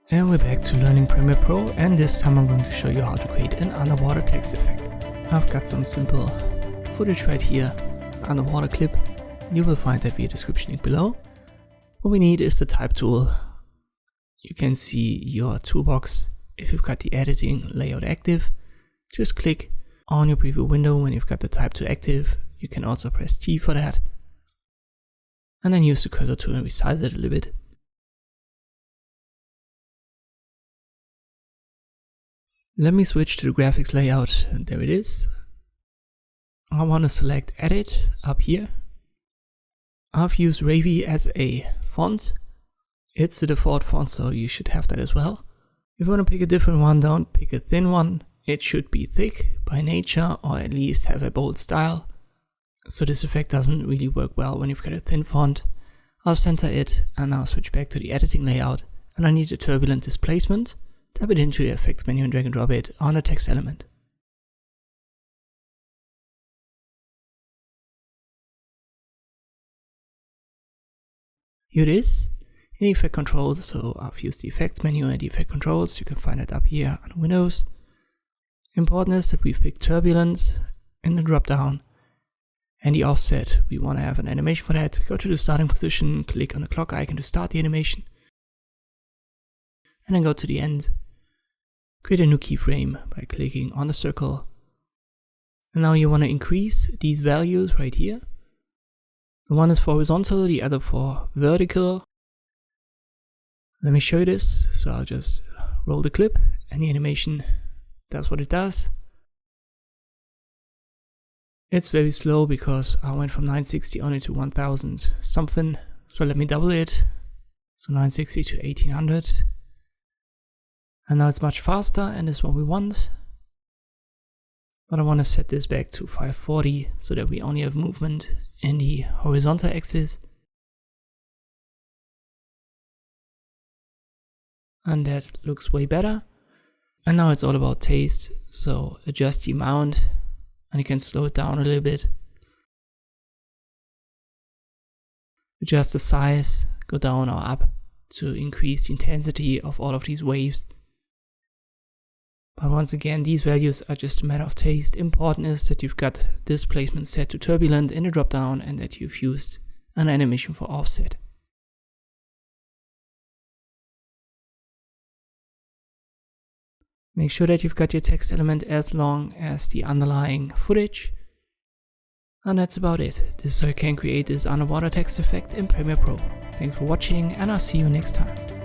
And we're back to learning Premiere Pro, and this time I'm going to show you how to create an underwater text effect. I've got some simple footage right here, underwater clip. You will find that via description link below. What we need is the type tool. You can see your toolbox. If you've got the editing layout active, just click on your preview window when you've got the type tool active. You can also press T for that. And then use the cursor tool and resize it a little bit. Let me switch to the graphics layout, and there it is. I want to select Edit up here. I've used Wavy as a font. It's the default font, so you should have that as well. If you want to pick a different one, don't pick a thin one. It should be thick by nature, or at least have a bold style. So this effect doesn't really work well when you've got a thin font. I'll center it, and now switch back to the editing layout, and I need a turbulent displacement. Tap it into the effects menu and drag and drop it on a text element. Here it is in effect controls. So I've used the effects menu and the effect controls. You can find it up here on Windows. Important is that we've picked turbulent in the drop down, and the offset. We want to have an animation for that. Go to the starting position, click on the clock icon to start the animation, and then go to the end. Create a new keyframe by clicking on the circle. And now you want to increase these values right here. The one is for horizontal, the other for vertical. Let me show you this. So I'll just roll the clip and the animation does what it does. It's very slow because I went from 960 only to 1000 something. So let me double it. So 960 to 1800. And now it's much faster, and this is what we want. But I want to set this back to 540 so that we only have movement in the horizontal axis. And that looks way better. And now it's all about taste, so adjust the amount, and you can slow it down a little bit. Adjust the size, go down or up to increase the intensity of all of these waves. But once again, these values are just a matter of taste. Important is that you've got displacement set to turbulent in the drop down and that you've used an animation for offset. Make sure that you've got your text element as long as the underlying footage. And that's about it. This is how you can create this underwater text effect in Premiere Pro. Thanks for watching, and I'll see you next time.